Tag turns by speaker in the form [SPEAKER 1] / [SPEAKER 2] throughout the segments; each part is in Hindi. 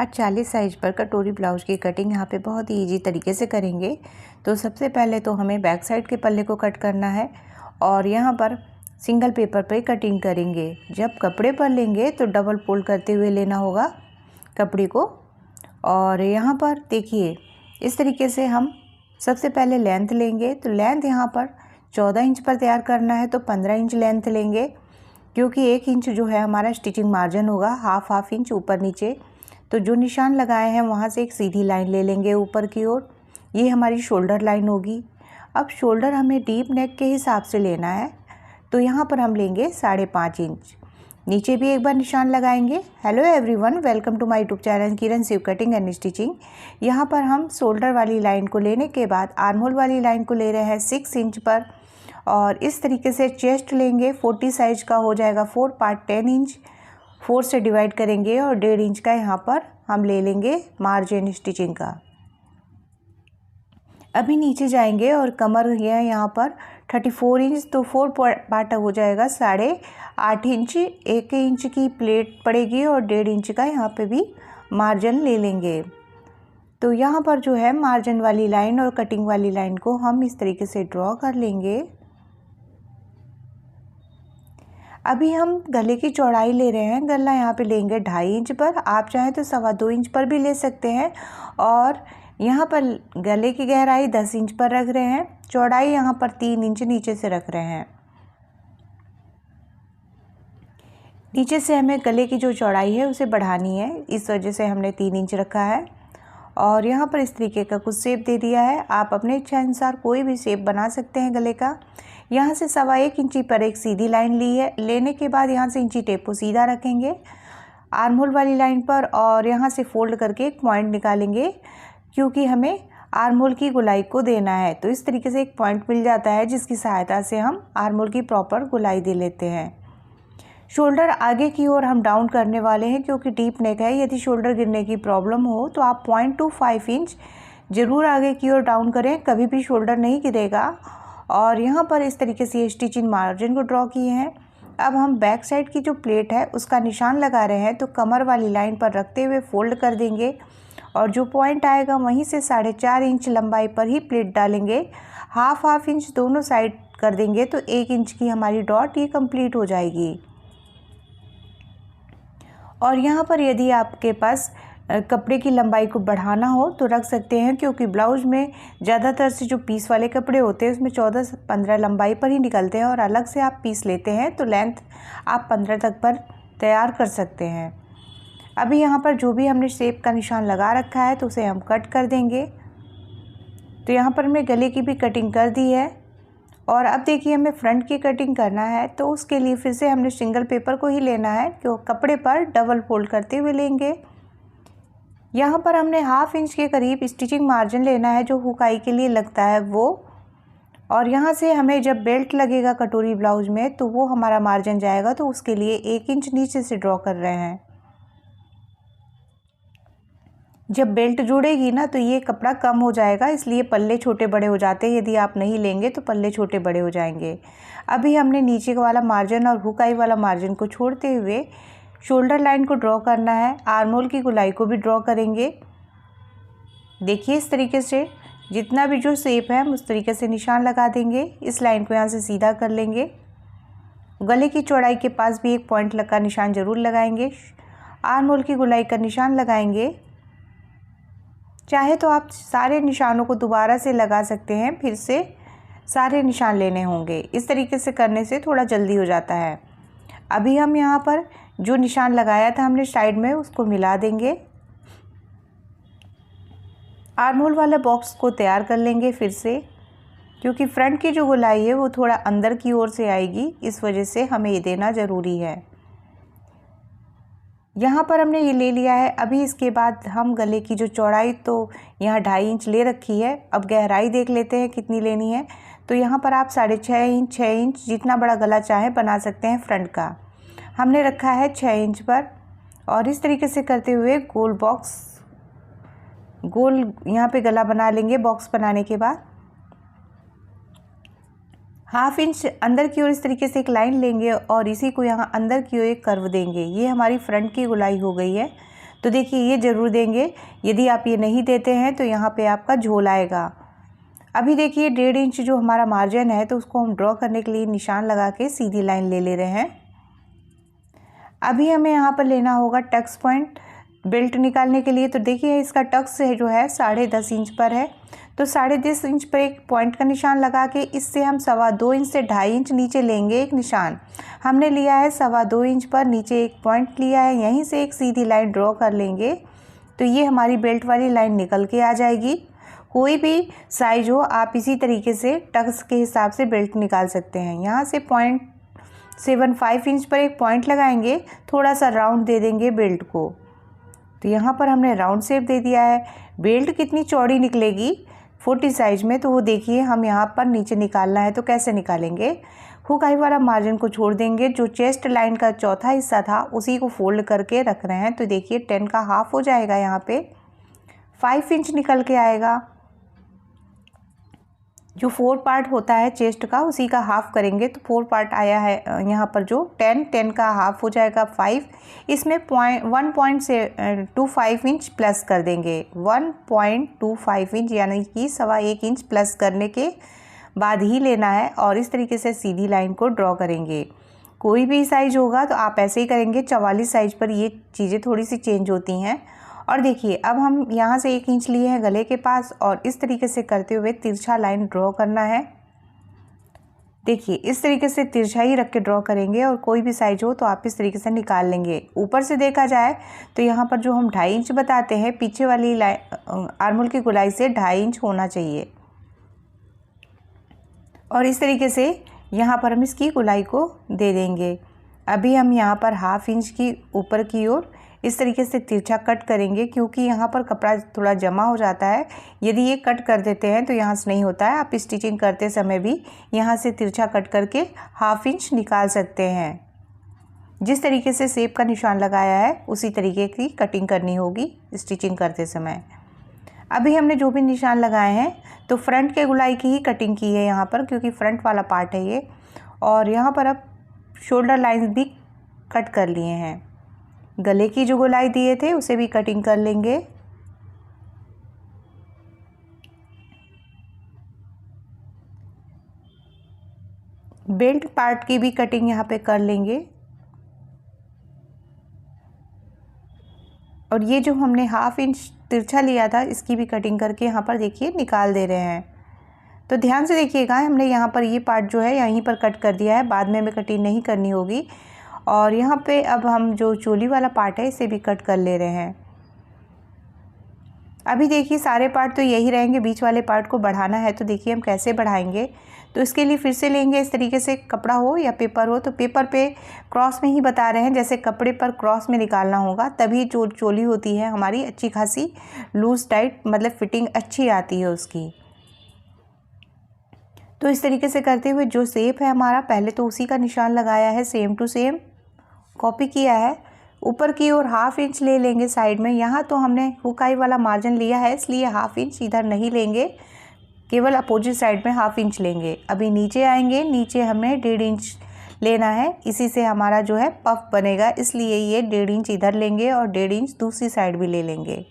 [SPEAKER 1] 48 साइज पर कटोरी ब्लाउज की कटिंग यहाँ पे बहुत ही ईजी तरीके से करेंगे। तो सबसे पहले तो हमें बैक साइड के पल्ले को कट करना है और यहाँ पर सिंगल पेपर पे कटिंग करेंगे। जब कपड़े पर लेंगे तो डबल फोल्ड करते हुए लेना होगा कपड़े को। और यहाँ पर देखिए इस तरीके से हम सबसे पहले लेंथ लेंगे। तो लेंथ यहाँ पर 14 इंच पर तैयार करना है तो 15 इंच लेंथ लेंगे, क्योंकि 1 इंच जो है हमारा स्टिचिंग मार्जिन होगा, हाफ इंच ऊपर नीचे। तो जो निशान लगाए हैं वहाँ से एक सीधी लाइन ले लेंगे ऊपर की ओर, ये हमारी शोल्डर लाइन होगी। अब शोल्डर हमें डीप नेक के हिसाब से लेना है, तो यहाँ पर हम लेंगे 5.5 इंच। नीचे भी एक बार निशान लगाएंगे। Hello everyone, welcome to my YouTube channel Kiran Shiv cutting and stitching. यहाँ पर हम शोल्डर वाली लाइन को लेने के बाद आर्म होल वाली लाइन को ले रहे हैं 6 इंच पर, और इस तरीके से चेस्ट लेंगे। 40 साइज का हो जाएगा 4 पार्ट 10 इंच, 4 से डिवाइड करेंगे और 1.5 इंच का यहाँ पर हम ले लेंगे मार्जिन स्टिचिंग का। अभी नीचे जाएंगे और कमर है यहाँ पर 34 इंच, तो 4 पार्ट हो जाएगा 8.5 इंच। 1 इंच की प्लेट पड़ेगी और 1.5 इंच का यहाँ पे भी मार्जिन ले लेंगे। तो यहाँ पर जो है मार्जिन वाली लाइन और कटिंग वाली लाइन को हम इस तरीके से ड्रॉ कर लेंगे। अभी हम गले की चौड़ाई ले रहे हैं। गला यहाँ पे लेंगे 2.5 इंच पर, आप चाहें तो 2.25 इंच पर भी ले सकते हैं। और यहाँ पर गले की गहराई 10 इंच पर रख रहे हैं, चौड़ाई यहाँ पर 3 इंच नीचे से रख रहे हैं। नीचे से हमें गले की जो चौड़ाई है उसे बढ़ानी है, इस वजह से हमने 3 इंच रखा है। और यहाँ पर इस तरीके का कुछ शेप दे दिया है। आप अपने इच्छा अनुसार कोई भी शेप बना सकते हैं गले का। यहाँ से 1.25 इंची पर एक सीधी लाइन ली है। लेने के बाद यहाँ से इंची टेप को सीधा रखेंगे आर्म होल वाली लाइन पर, और यहाँ से फोल्ड करके एक पॉइंट निकालेंगे, क्योंकि हमें आर्म होल की गोलाई को देना है। तो इस तरीके से एक पॉइंट मिल जाता है, जिसकी सहायता से हम आर्म होल की प्रॉपर गोलाई दे लेते हैं। शोल्डर आगे की ओर हम डाउन करने वाले हैं, क्योंकि डीप नेक है। यदि शोल्डर गिरने की प्रॉब्लम हो तो आप 0.25 इंच ज़रूर आगे की ओर डाउन करें, कभी भी शोल्डर नहीं गिरेगा। और यहाँ पर इस तरीके से स्टिचिंग मार्जिन को ड्रॉ किए हैं। अब हम बैक साइड की जो प्लेट है उसका निशान लगा रहे हैं, तो कमर वाली लाइन पर रखते हुए फोल्ड कर देंगे और जो पॉइंट आएगा वहीं से 4.5 इंच लंबाई पर ही प्लेट डालेंगे। हाफ इंच दोनों साइड कर देंगे, तो 1 इंच की हमारी डॉट ये कंप्लीट हो जाएगी। और यहाँ पर यदि आपके पास कपड़े की लंबाई को बढ़ाना हो तो रख सकते हैं, क्योंकि ब्लाउज में ज़्यादातर से जो पीस वाले कपड़े होते हैं उसमें 14 से 15 लंबाई पर ही निकलते हैं, और अलग से आप पीस लेते हैं तो लेंथ आप 15 तक पर तैयार कर सकते हैं। अभी यहाँ पर जो भी हमने शेप का निशान लगा रखा है तो उसे हम कट कर देंगे। तो यहाँ पर हमने गले की भी कटिंग कर दी है, और अब देखिए हमें फ्रंट की कटिंग करना है। तो उसके लिए फिर से हमने सिंगल पेपर को ही लेना है, जो कपड़े पर डबल फोल्ड करते हुए लेंगे। यहाँ पर हमने हाफ इंच के करीब स्टिचिंग मार्जिन लेना है, जो हुकाई के लिए लगता है वो। और यहाँ से हमें जब बेल्ट लगेगा कटोरी ब्लाउज में तो वो हमारा मार्जिन जाएगा, तो उसके लिए 1 इंच नीचे से ड्रॉ कर रहे हैं। जब बेल्ट जुड़ेगी ना तो ये कपड़ा कम हो जाएगा, इसलिए पल्ले छोटे बड़े हो जाते हैं। यदि आप नहीं लेंगे तो पल्ले छोटे बड़े हो जाएंगे। अभी हमने नीचे वाला मार्जिन और हुकाई वाला मार्जिन को छोड़ते हुए शोल्डर लाइन को ड्रॉ करना है। आर्म होल की गोलाई को भी ड्रॉ करेंगे। देखिए इस तरीके से जितना भी जो शेप है हम उस तरीके से निशान लगा देंगे। इस लाइन को यहाँ से सीधा कर लेंगे। गले की चौड़ाई के पास भी एक पॉइंट का निशान ज़रूर लगाएंगे। आर्म होल की गोलाई का निशान लगाएंगे। चाहे तो आप सारे निशानों को दोबारा से लगा सकते हैं, फिर से सारे निशान लेने होंगे। इस तरीके से करने से थोड़ा जल्दी हो जाता है। अभी हम यहाँ पर जो निशान लगाया था हमने साइड में, उसको मिला देंगे। आर्म होल वाला बॉक्स को तैयार कर लेंगे फिर से, क्योंकि फ्रंट की जो गोलाई है वो थोड़ा अंदर की ओर से आएगी, इस वजह से हमें ये देना ज़रूरी है। यहाँ पर हमने ये ले लिया है। अभी इसके बाद हम गले की जो चौड़ाई तो यहाँ 2.5 इंच ले रखी है, अब गहराई देख लेते हैं कितनी लेनी है। तो यहाँ पर आप 6.5 इंच 6 इंच जितना बड़ा गला चाहे बना सकते हैं। फ्रंट का हमने रखा है 6 इंच पर, और इस तरीके से करते हुए गोल बॉक्स गोल यहाँ पे गला बना लेंगे। बॉक्स बनाने के बाद हाफ इंच अंदर की ओर इस तरीके से एक लाइन लेंगे और इसी को यहाँ अंदर की ओर एक कर्व देंगे। ये हमारी फ्रंट की गोलाई हो गई है। तो देखिए ये ज़रूर देंगे, यदि आप ये नहीं देते हैं तो यहाँ पे आपका झोल आएगा। अभी देखिए 1.5 इंच जो हमारा मार्जिन है तो उसको हम ड्रॉ करने के लिए निशान लगा के सीधी लाइन ले रहे हैं। अभी हमें यहाँ पर लेना होगा टक्स पॉइंट बेल्ट निकालने के लिए। तो देखिए इसका टक्स है जो है 10.5 इंच पर है, तो 10.5 इंच पर एक पॉइंट का निशान लगा के इससे हम 2.25 इंच से 2.5 इंच नीचे लेंगे एक निशान। हमने लिया है 2.25 इंच पर, नीचे एक पॉइंट लिया है, यहीं से एक सीधी लाइन ड्रॉ कर लेंगे तो ये हमारी बेल्ट वाली लाइन निकल के आ जाएगी। कोई भी साइज हो आप इसी तरीके से टक्स के हिसाब से बेल्ट निकाल सकते हैं। यहाँ से 0.75 इंच पर एक पॉइंट लगाएंगे, थोड़ा सा राउंड दे देंगे बेल्ट को। तो यहाँ पर हमने राउंड शेप दे दिया है। बेल्ट कितनी चौड़ी निकलेगी 40 साइज में, तो वो देखिए हम यहाँ पर नीचे निकालना है। तो कैसे निकालेंगे, हुक आई वाला मार्जिन को छोड़ देंगे, जो चेस्ट लाइन का चौथा हिस्सा था उसी को फोल्ड करके रख रहे हैं। तो देखिए 10 का हाफ हो जाएगा, यहाँ पे 5 इंच निकल के आएगा। जो 4 पार्ट होता है चेस्ट का उसी का हाफ करेंगे, तो 4 पार्ट आया है यहाँ पर जो 10 का हाफ हो जाएगा 5। इसमें 1.25 इंच प्लस कर देंगे, 1.25 इंच यानी कि 1.25 इंच प्लस करने के बाद ही लेना है और इस तरीके से सीधी लाइन को ड्रॉ करेंगे। कोई भी साइज होगा तो आप ऐसे ही करेंगे, 44 साइज पर ये चीज़ें थोड़ी सी चेंज होती हैं। और देखिए अब हम यहाँ से 1 इंच लिए हैं गले के पास और इस तरीके से करते हुए तिरछा लाइन ड्रॉ करना है। देखिए इस तरीके से तिरछा ही रख के ड्रॉ करेंगे और कोई भी साइज हो तो आप इस तरीके से निकाल लेंगे। ऊपर से देखा जाए तो यहाँ पर जो हम 2.5 इंच बताते हैं, पीछे वाली आर्महोल की गोलाई से 2.5 इंच होना चाहिए। और इस तरीके से यहाँ पर हम इसकी गोलाई को दे देंगे। अभी हम यहाँ पर 1/2 इंच की ऊपर की ओर इस तरीके से तिरछा कट करेंगे, क्योंकि यहाँ पर कपड़ा थोड़ा जमा हो जाता है। यदि ये कट कर देते हैं तो यहाँ से नहीं होता है। आप स्टिचिंग करते समय भी यहाँ से तिरछा कट करके 1/2 इंच निकाल सकते हैं। जिस तरीके से शेप का निशान लगाया है उसी तरीके की कटिंग करनी होगी स्टिचिंग करते समय। अभी हमने जो भी निशान लगाए हैं तो फ्रंट के गोलाई की ही कटिंग की है यहाँ पर, क्योंकि फ्रंट वाला पार्ट है ये। और यहाँ पर अब शोल्डर लाइन भी कट कर लिए हैं, गले की जो गोलाई दिए थे उसे भी कटिंग कर लेंगे। बेल्ट पार्ट की भी कटिंग यहाँ पे कर लेंगे। और ये जो हमने 1/2 इंच तिरछा लिया था इसकी भी कटिंग करके यहाँ पर देखिए निकाल दे रहे हैं। तो ध्यान से देखिएगा, हमने यहाँ पर ये पार्ट जो है यहीं पर कट कर दिया है, बाद में हमें कटिंग नहीं करनी होगी। और यहाँ पे अब हम जो चोली वाला पार्ट है इसे भी कट कर ले रहे हैं। अभी देखिए सारे पार्ट तो यही रहेंगे, बीच वाले पार्ट को बढ़ाना है। तो देखिए हम कैसे बढ़ाएंगे, तो इसके लिए फिर से लेंगे इस तरीके से, कपड़ा हो या पेपर हो, तो पेपर पे क्रॉस में ही बता रहे हैं, जैसे कपड़े पर क्रॉस में निकालना होगा, तभी जो चोली होती है हमारी अच्छी खासी लूज टाइट मतलब फिटिंग अच्छी आती है उसकी। तो इस तरीके से करते हुए जो शेप है हमारा, पहले तो उसी का निशान लगाया है, सेम टू सेम कॉपी किया है। ऊपर की ओर 1/2 इंच ले लेंगे साइड में। यहाँ तो हमने हुक आई वाला मार्जिन लिया है इसलिए 1/2 इंच इधर नहीं लेंगे, केवल अपोजिट साइड में 1/2 इंच लेंगे। अभी नीचे आएंगे, नीचे हमें 1.5 इंच लेना है, इसी से हमारा जो है पफ बनेगा, इसलिए ये 1.5 इंच इधर लेंगे और 1.5 इंच दूसरी साइड भी ले लेंगे।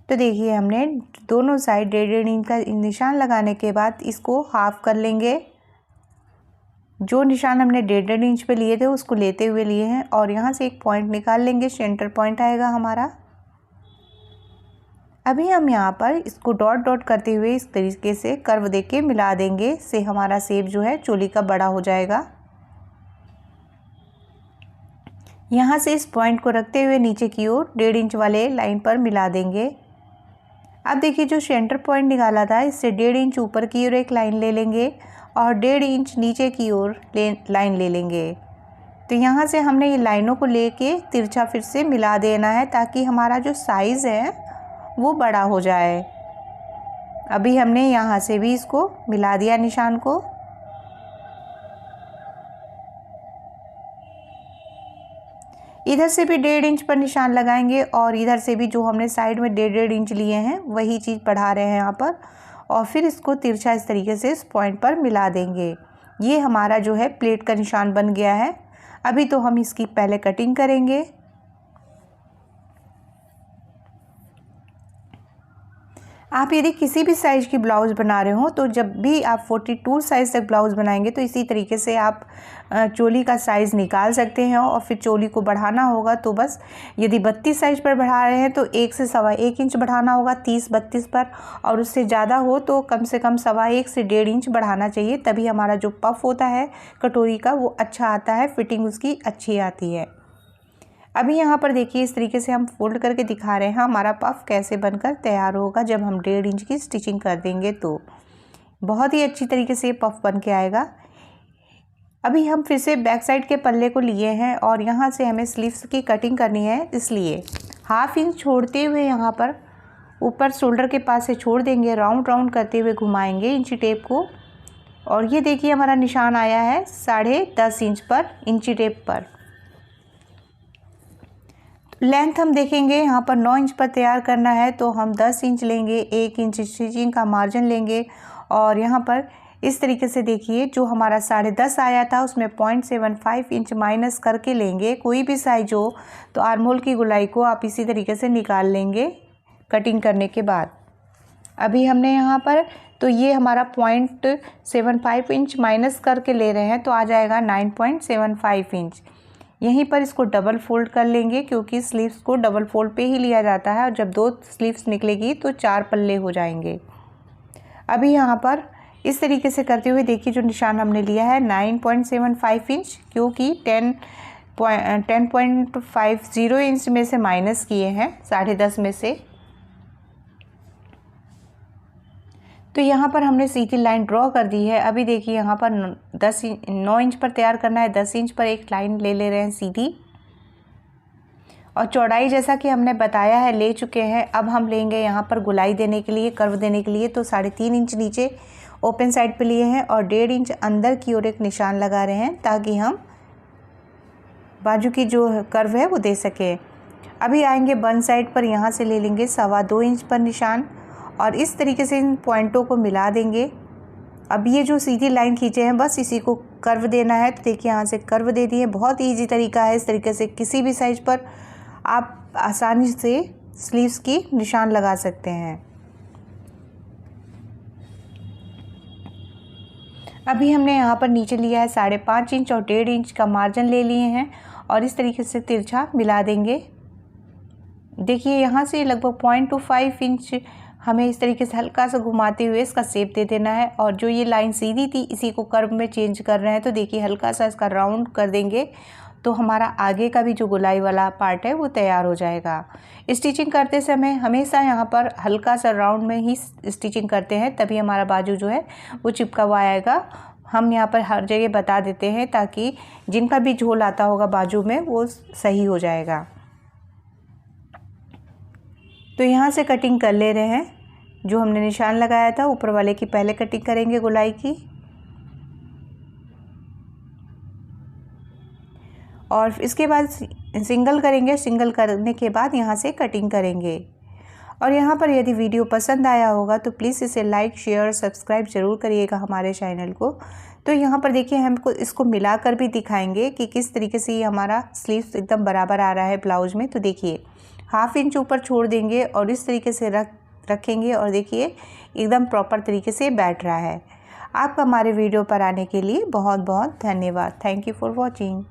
[SPEAKER 1] तो देखिए हमने दोनों साइड 1.5 इंच का निशान लगाने के बाद इसको हाफ कर लेंगे। जो निशान हमने 1.5 इंच पे लिए थे उसको लेते हुए लिए हैं और यहाँ से एक पॉइंट निकाल लेंगे, सेंटर पॉइंट आएगा हमारा। अभी हम यहाँ पर इसको डॉट डॉट करते हुए इस तरीके से कर्व देके मिला देंगे, से हमारा शेप जो है चोली का बड़ा हो जाएगा। यहाँ से इस पॉइंट को रखते हुए नीचे की ओर 1.5 इंच वाले लाइन पर मिला देंगे। अब देखिए जो सेंटर पॉइंट निकाला था इससे 1.5 इंच ऊपर की ओर एक लाइन ले लेंगे और 1.5 इंच नीचे की ओर लाइन ले लेंगे। तो यहाँ से हमने ये लाइनों को लेके तिरछा फिर से मिला देना है, ताकि हमारा जो साइज़ है वो बड़ा हो जाए। अभी हमने यहाँ से भी इसको मिला दिया निशान को। इधर से भी 1.5 इंच पर निशान लगाएंगे और इधर से भी जो हमने साइड में 1.5 इंच लिए हैं वही चीज़ बढ़ा रहे हैं यहाँ पर, और फिर इसको तिरछा इस तरीके से इस पॉइंट पर मिला देंगे। ये हमारा जो है प्लेट का निशान बन गया है। अभी तो हम इसकी पहले कटिंग करेंगे। आप यदि किसी भी साइज़ की ब्लाउज़ बना रहे हो तो जब भी आप 42 साइज़ तक ब्लाउज़ बनाएंगे तो इसी तरीके से आप चोली का साइज़ निकाल सकते हैं। और फिर चोली को बढ़ाना होगा तो बस यदि 32 साइज़ पर बढ़ा रहे हैं तो 1 से 1.25 इंच बढ़ाना होगा 30-32 पर, और उससे ज़्यादा हो तो कम से कम 1.25 से 1.5 इंच बढ़ाना चाहिए, तभी हमारा जो पफ़ होता है कटोरी का वो अच्छा आता है, फिटिंग उसकी अच्छी आती है। अभी यहाँ पर देखिए इस तरीके से हम फोल्ड करके दिखा रहे हैं हमारा पफ़ कैसे बनकर तैयार होगा। जब हम 1.5 इंच की स्टिचिंग कर देंगे तो बहुत ही अच्छी तरीके से ये पफ़ बन के आएगा। अभी हम फिर से बैक साइड के पल्ले को लिए हैं और यहाँ से हमें स्लीव्स की कटिंग करनी है, इसलिए 1/2 इंच छोड़ते हुए यहाँ पर ऊपर शोल्डर के पास से छोड़ देंगे, राउंड राउंड करते हुए घुमाएंगे इंची टेप को। और ये देखिए हमारा निशान आया है 10.5 इंच पर इंची टेप पर। लेंथ हम देखेंगे यहाँ पर 9 इंच पर तैयार करना है तो हम 10 इंच लेंगे, 1 इंच स्टिचिंग का मार्जिन लेंगे। और यहाँ पर इस तरीके से देखिए जो हमारा 10.5 आया था उसमें 0.75 इंच माइनस करके लेंगे। कोई भी साइज हो तो आर्महोल की गोलाई को आप इसी तरीके से निकाल लेंगे कटिंग करने के बाद। अभी हमने यहाँ पर तो ये हमारा 0.75 इंच माइनस करके ले रहे हैं तो आ जाएगा 9.75 इंच। यहीं पर इसको डबल फोल्ड कर लेंगे क्योंकि स्लीव्स को डबल फोल्ड पे ही लिया जाता है और जब 2 स्लीव्स निकलेगी तो 4 पल्ले हो जाएंगे। अभी यहाँ पर इस तरीके से करते हुए देखिए जो निशान हमने लिया है 9.75 इंच, क्योंकि 10.50 इंच में से माइनस किए हैं 10.5 में से। तो यहाँ पर हमने सीधी लाइन ड्रॉ कर दी है। अभी देखिए यहाँ पर 9 इंच पर तैयार करना है, 10 इंच पर एक लाइन ले रहे हैं सीधी। और चौड़ाई जैसा कि हमने बताया है ले चुके हैं। अब हम लेंगे यहाँ पर गोलाई देने के लिए, कर्व देने के लिए, तो 3.5 इंच नीचे ओपन साइड पे लिए हैं और 1.5 इंच अंदर की ओर एक निशान लगा रहे हैं ताकि हम बाजू की जो कर्व है वो दे सके। अभी आएंगे बन साइड पर, यहाँ से ले लेंगे 2.25 इंच पर निशान और इस तरीके से इन पॉइंटों को मिला देंगे। अब ये जो सीधी लाइन खींचे हैं बस इसी को कर्व देना है। तो देखिए यहाँ से कर्व दे दिए। बहुत ईजी तरीका है, इस तरीके से किसी भी साइज पर आप आसानी से स्लीव्स की निशान लगा सकते हैं। अभी हमने यहाँ पर नीचे लिया है 5.5 इंच और 1.5 इंच का मार्जिन ले लिए हैं और इस तरीके से तिरछा मिला देंगे। देखिए यहाँ से लगभग 0.25 इंच हमें इस तरीके से हल्का सा घुमाते हुए इसका शेप दे देना है। और जो ये लाइन सीधी थी इसी को कर्व में चेंज कर रहे हैं, तो देखिए हल्का सा इसका राउंड कर देंगे तो हमारा आगे का भी जो गोलाई वाला पार्ट है वो तैयार हो जाएगा। स्टिचिंग करते समय हमेशा यहाँ पर हल्का सा राउंड में ही स्टिचिंग करते हैं, तभी हमारा बाजू जो है वो चिपका हुआ आएगा। हम यहाँ पर हर जगह बता देते हैं ताकि जिनका भी झोल आता होगा बाजू में वो सही हो जाएगा। तो यहाँ से कटिंग कर ले रहे हैं। जो हमने निशान लगाया था ऊपर वाले की पहले कटिंग करेंगे गोलाई की, और इसके बाद सिंगल करेंगे। सिंगल करने के बाद यहाँ से कटिंग करेंगे। और यहाँ पर यदि वीडियो पसंद आया होगा तो प्लीज़ इसे लाइक शेयर सब्सक्राइब ज़रूर करिएगा हमारे चैनल को। तो यहाँ पर देखिए हमको इसको मिलाकर भी दिखाएंगे कि किस तरीके से ये हमारा स्लीव्स एकदम बराबर आ रहा है ब्लाउज़ में। तो देखिए 1/2 इंच ऊपर छोड़ देंगे और इस तरीके से रखेंगे और देखिए एकदम प्रॉपर तरीके से बैठ रहा है। आपका हमारे वीडियो पर आने के लिए बहुत बहुत धन्यवाद। Thank you for watching.